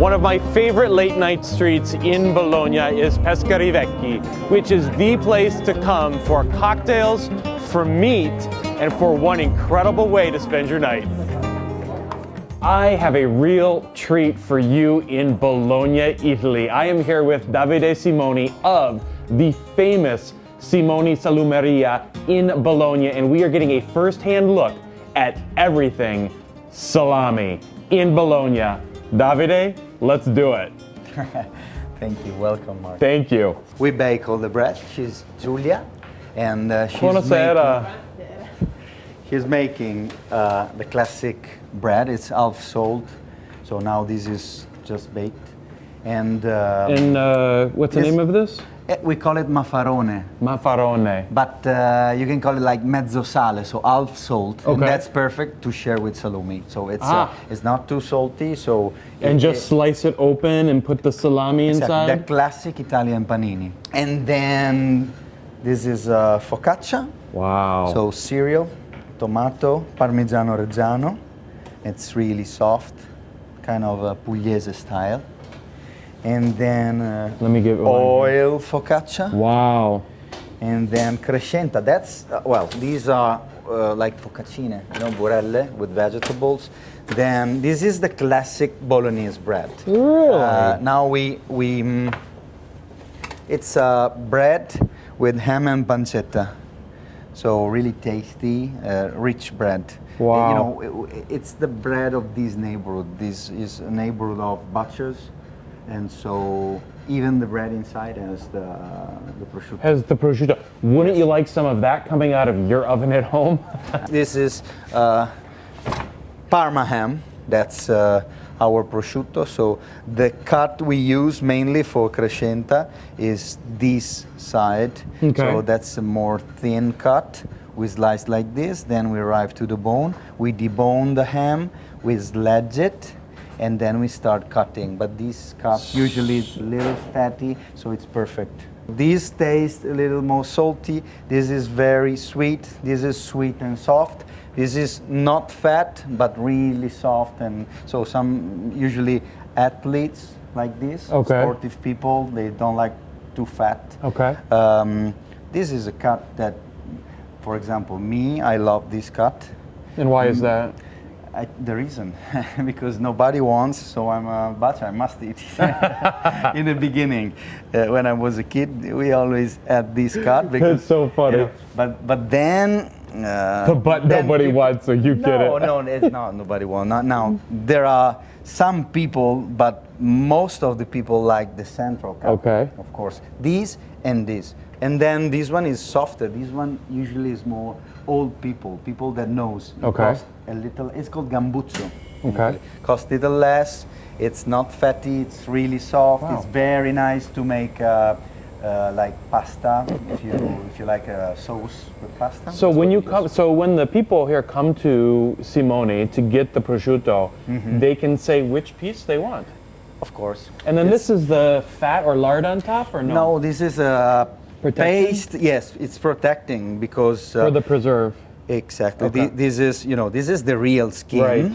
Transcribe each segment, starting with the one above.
One of my favorite late night streets in Bologna is Pescherie Vecchie, which is the place to come for cocktails, for meat, and for one incredible way to spend your night. I have a real treat for you in Bologna, Italy. I am here with Davide Simoni of the famous Simoni Salumeria in Bologna, and we are getting a first-hand look at everything salami in Bologna. Davide, let's do it. Thank you. Welcome, Mark. Thank you. We bake all the bread. She's Giulia, and she's making the classic bread. It's half salt, so now this is just baked. And what's the name of this? We call it mafarone. Mafarone. But you can call it like mezzo sale, so half salt. Okay. And that's perfect to share with salumi. So it's not too salty. So and just slice it open and put the salami inside? The classic Italian panini. And then this is focaccia. Wow. So cereal, tomato, parmigiano reggiano. It's really soft, kind of pugliese style. And then let me get oil focaccia. Wow. And then crescenta. That's these are like focaccine, burelle with vegetables. Then this is the classic Bolognese bread. Really? Now it's bread with ham and pancetta. So really tasty, rich bread. Wow. It's the bread of this neighborhood. This is a neighborhood of butchers. And so even the bread inside has the prosciutto. Has the prosciutto. Wouldn't you like some of that coming out of your oven at home? This is Parma ham. That's our prosciutto. So the cut we use mainly for crescenta is this side. Okay. So that's a more thin cut. We slice like this, then we arrive to the bone. We debone the ham, we sledge it, and then we start cutting. But this cut usually is a little fatty, so it's perfect. This tastes a little more salty. This is very sweet. This is sweet and soft. This is not fat, but really soft. And so some usually athletes like this, sportive people, they don't like too fat. Okay. This is a cut that, for example, me, I love this cut. And why is that? The reason, because nobody wants, so I'm a butcher, I must eat it. In the beginning, when I was a kid, we always had this cut. Because, that's so funny. But then... nobody wants, so you get it. No, it's not nobody wants. Not now. There are some people, but most of the people like the central cut. Okay. Of course. These and this. And then this one is softer. This one usually is more old people that knows. Okay. A little, it's called gambuzzo. Okay. Costs a little less. It's not fatty. It's really soft. Wow. It's very nice to make like pasta. If you like a sauce with pasta. So when when the people here come to Simoni to get the prosciutto, they can say which piece they want. Of course. And then this is the fat or lard on top, or no? No, this is a paste. Yes, it's protecting because for the preserve. Exactly. Okay. This is the real skin. Right.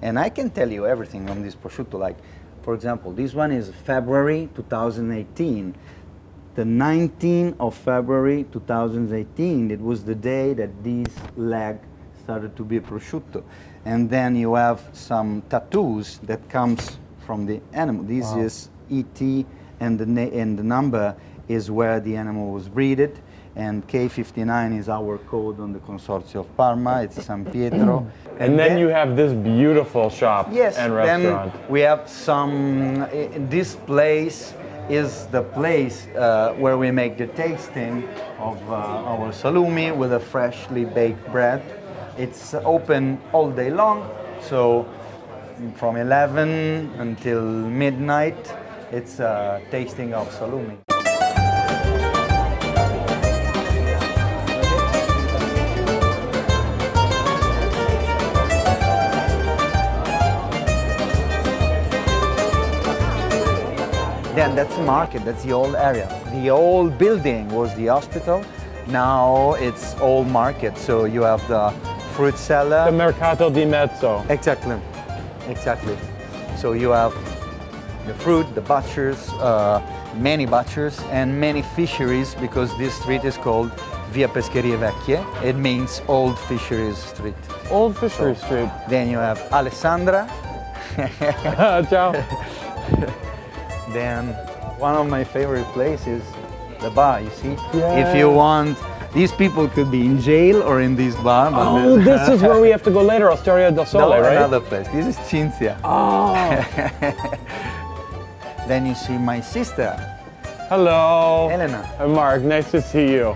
And I can tell you everything on this prosciutto. Like, for example, this one is February 2018. The 19th of February 2018, it was the day that this leg started to be prosciutto. And then you have some tattoos that comes from the animal. This is ET, and the number is where the animal was breeded. And K59 is our code on the Consorzio of Parma. It's San Pietro. And then you have this beautiful shop and restaurant. Then we have some. This place is the place where we make the tasting of our salumi with a freshly baked bread. It's open all day long, so from 11 until midnight, it's a tasting of salumi. Then that's the market, that's the old area. The old building was the hospital. Now it's old market, so you have the fruit cellar. The Mercato di Mezzo. Exactly, exactly. So you have the fruit, the butchers, many butchers and many fisheries, because this street is called Via Pescherie Vecchie. It means Old Fisheries Street. Old Fishery Street. Then you have Alessandra. Ciao. Then one of my favorite places, the bar, you see? Yeah. If you want, these people could be in jail or in this bar. But Oh, this is where we have to go later, Osteria del Sole, no, right? another place. This is Cinzia. Oh. Then you see my sister, Hello. Elena. Hi, Mark, nice to see you.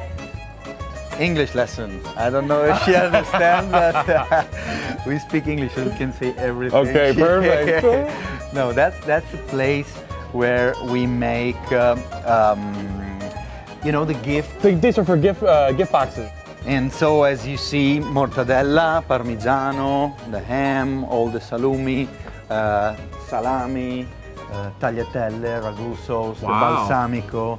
English lesson. I don't know if she understands, but we speak English, so we can say everything. Okay, perfect. No, that's the place where we make, you know, the gift. These are for gift boxes. And so, as you see, mortadella, parmigiano, the ham, all the salumi, salami, tagliatelle, ragu sauce, Wow. the balsamico,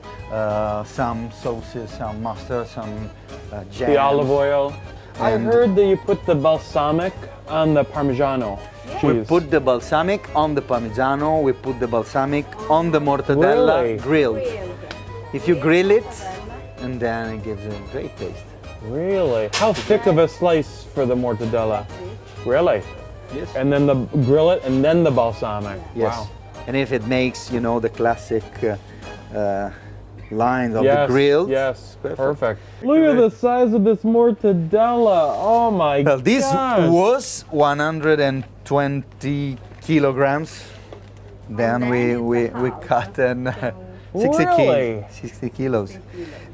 some sauces, some mustard, some jam. The olive oil. I And- heard that you put the balsamic on the Parmigiano We cheese. put the balsamic on the parmigiano, we put the balsamic on the mortadella Really? grilled. If you grill it, and then it gives a great taste. Really? How thick of a slice for the mortadella? Really? Yes. And then the grill it and then the balsamic. Yes. Wow. And if it makes, you know, the classic lines of Yes, the grill. yes, perfect. perfect. Look at the size of this mortadella. Oh my Well, this gosh. was 120 kilograms. Then we cut and 60, Really? 60 kilos.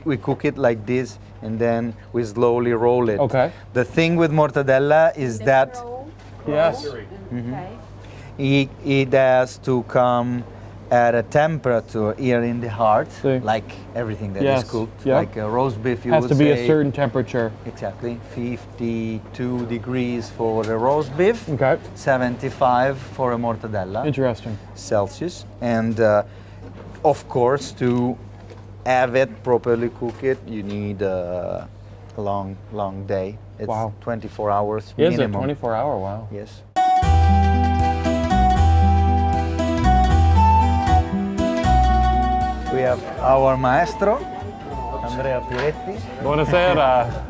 We cook it like this, and then we slowly roll it. Okay. The thing with mortadella is that Yes. it has to come at a temperature here in the heart, See. like everything that is Yes, cooked, yeah. like a roast beef. You Has would to be say, a certain temperature. exactly 52 degrees for the roast beef, Okay. 75 for a mortadella Interesting. Celsius, and of course to have it properly cook it, you need a long day. It's Wow. 24 hours Is minimum. it 24-hour? Wow. Yes. We have our maestro, Andrea Piretti. Buonasera.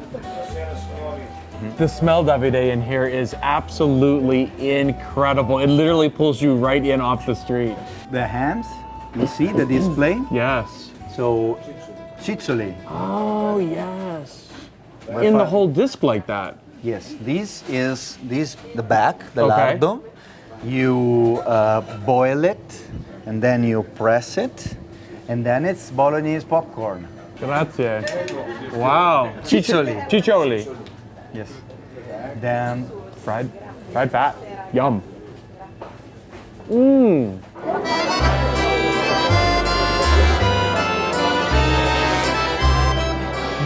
The smell, Davide, in here is absolutely incredible. It literally pulls you right in off the street. The hams, you see the display? Yes. So, ciccioli. Oh, yes. By In the far- whole disc like that. Yes, this is the back, the Okay. lardo. You boil it, and then you press it, and then it's Bolognese popcorn. Grazie. Wow. Ciccioli. Ciccioli. Yes. Then Fried fat. Yum. Mmm.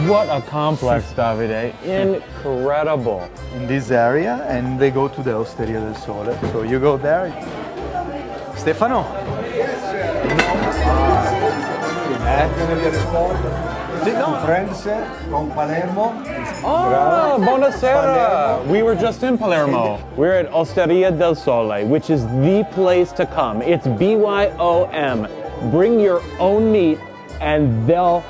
What a complex, Davide. Incredible. in this area, and they go to the Osteria del Sole. So you go there. Stefano. Friends con Palermo. Oh, buonasera. We were just in Palermo. We're at Osteria del Sole, which is the place to come. It's BYOM. Bring your own meat and they'll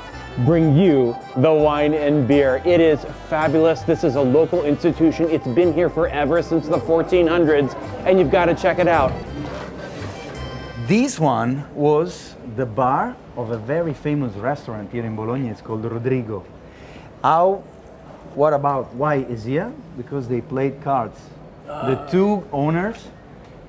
bring you the wine and beer. It is fabulous. This is a local institution. It's been here forever, since the 1400s, and you've got to check it out. This one was the bar of a very famous restaurant here in Bologna. It's called Rodrigo. What about why is here? Because they played cards. The two owners,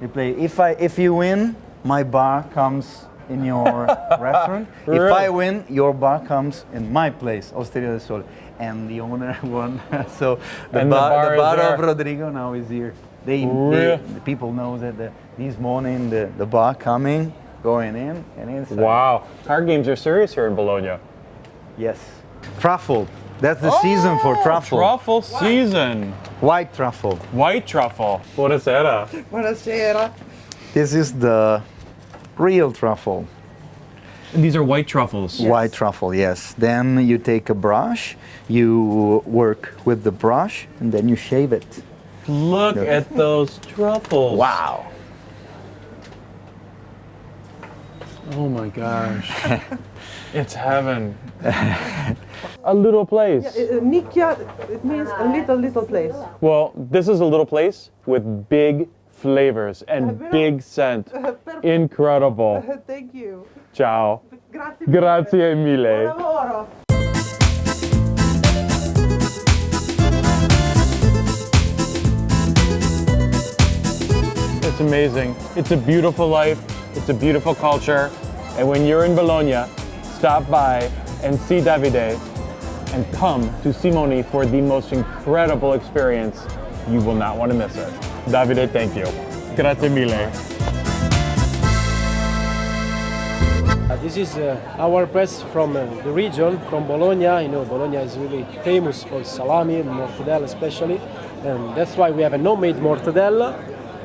they play. If you win, my bar comes in your restaurant. If I win, your bar comes in my place, Osteria del Sole. And the owner won. So the And the bar is bar there. of Rodrigo now is here. Really? The people know that this morning the bar coming, going in, and inside. Wow. Card games are serious here in Bologna. Yes. Truffle. That's the season for truffle. Truffle season. White truffle. White truffle. Buonasera. Buonasera. This is the real truffle. And these are white truffles. White truffle, yes. Then you take a brush, you work with the brush, and then you shave it. Look at those truffles. Wow. Oh my gosh. It's heaven. A little place. Nicchia, it means a little place. Well, this is a little place with big flavors and big scent. Incredible. Thank you. Ciao. Grazie. Grazie mille. Buon lavoro. It's amazing. It's a beautiful life. It's a beautiful culture. And when you're in Bologna, stop by and see Davide and come to Simoni for the most incredible experience. You will not want to miss it. Davide, thank you. Grazie mille. This is our press from the region, from Bologna. You know, Bologna is really famous for salami and mortadella especially. And that's why we have a no-made mortadella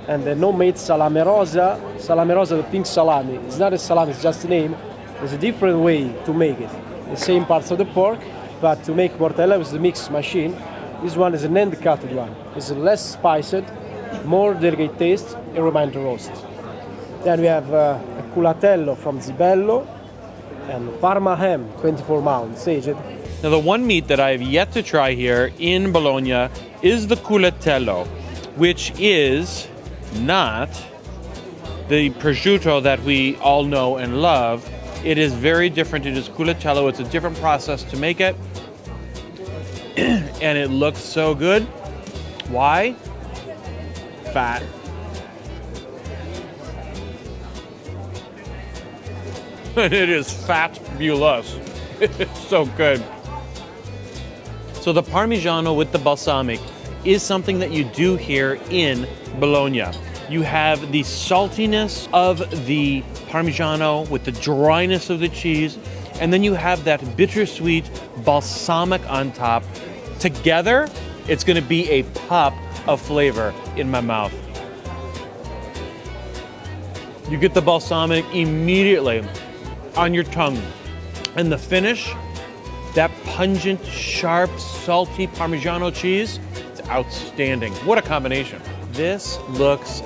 and a no-made salame rosa. Salame rosa, the pink salami. It's not a salami, it's just a name. There's a different way to make it. The same parts of the pork, but to make mortadella with the mix machine, this one is an end-cutted one. It's less spiced, more delicate taste, and remind the roast. Then we have a culatello from Zibello and Parma ham, 24 mounds, aged. Now, the one meat that I have yet to try here in Bologna is the culatello, which is not the prosciutto that we all know and love. It is very different. It is culatello. It's a different process to make it. And it looks so good. Why? Fat. And it is fabulous. It's so good. So the Parmigiano with the balsamic is something that you do here in Bologna. You have the saltiness of the Parmigiano with the dryness of the cheese, and then you have that bittersweet balsamic on top. Together, it's gonna be a pop of flavor in my mouth. You get the balsamic immediately on your tongue. And the finish, that pungent, sharp, salty Parmigiano cheese, it's outstanding. What a combination. This looks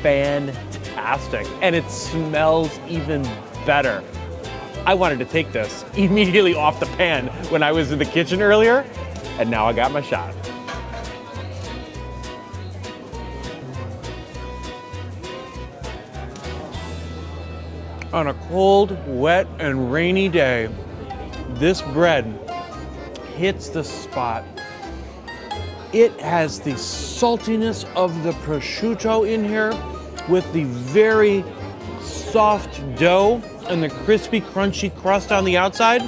fantastic, and it smells even better. I wanted to take this immediately off the pan when I was in the kitchen earlier, and now I got my shot. On a cold, wet, and rainy day, this bread hits the spot. It has the saltiness of the prosciutto in here with the very soft dough and the crispy, crunchy crust on the outside.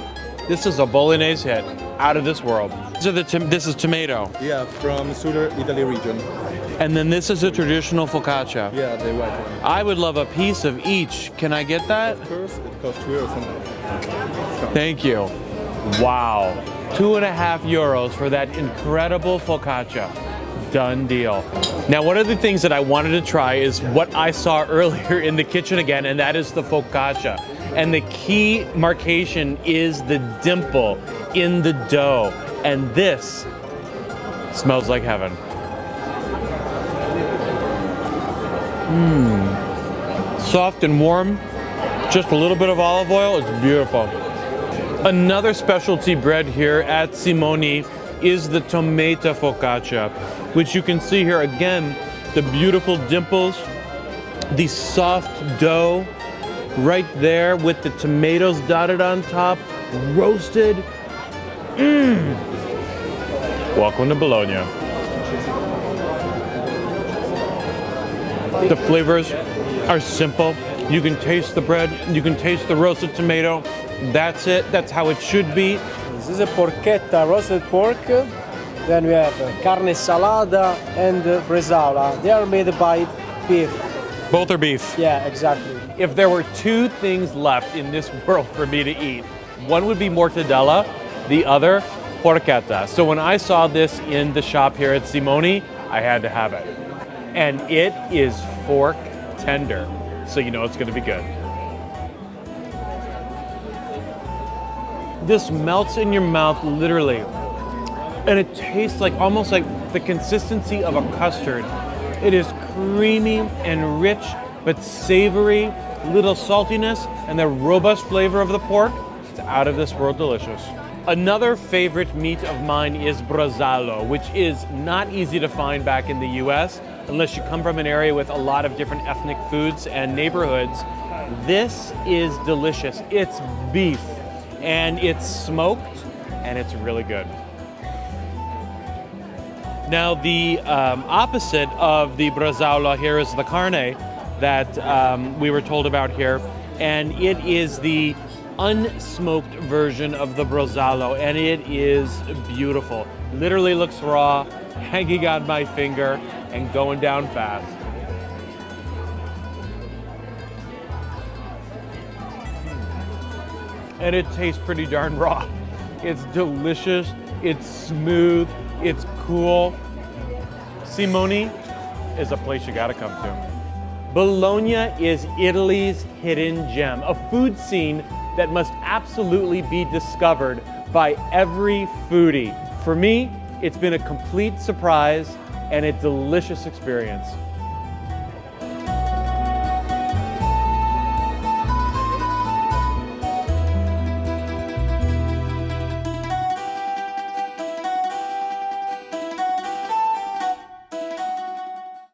This is a Bolognese hit out of this world. This is tomato. Yeah, from southern Italy region. And then this is a traditional focaccia. Yeah, the white one. I would love a piece of each. Can I get that? Of course, it costs €2. Thank you. Wow. €2.50 for that incredible focaccia. Done deal. Now, one of the things that I wanted to try is what I saw earlier in the kitchen again, and that is the focaccia. And the key marcation is the dimple in the dough. And this smells like heaven. Soft and warm, just a little bit of olive oil, it's beautiful. Another specialty bread here at Simoni is the tomato focaccia, which you can see here again, the beautiful dimples, the soft dough right there with the tomatoes dotted on top, roasted. Welcome to Bologna. The flavors are simple. You can taste the bread, you can taste the roasted tomato. That's it, that's how it should be. This is a porchetta, roasted pork. Then we have carne salada and bresaola. They are made by beef. Both are beef. Yeah, exactly. If there were two things left in this world for me to eat, one would be mortadella, the other porchetta. So when I saw this in the shop here at Simoni, I had to have it. And it is fork tender, so you know it's gonna be good. This melts in your mouth literally, and it tastes like almost like the consistency of a custard. It is creamy and rich, but savory little saltiness, and the robust flavor of the pork. It's out of this world delicious. Another favorite meat of mine is bresaola, which is not easy to find back in the US unless you come from an area with a lot of different ethnic foods and neighborhoods. This is delicious. It's beef, and it's smoked, and it's really good. Now, the opposite of the bresaola here is the carne that we were told about here, and it is the unsmoked version of the bresaola, and it is beautiful. Literally looks raw, hanging on my finger, and going down fast. And it tastes pretty darn raw. It's delicious, it's smooth, it's cool. Simoni is a place you gotta come to. Bologna is Italy's hidden gem, a food scene that must absolutely be discovered by every foodie. For me, it's been a complete surprise and a delicious experience.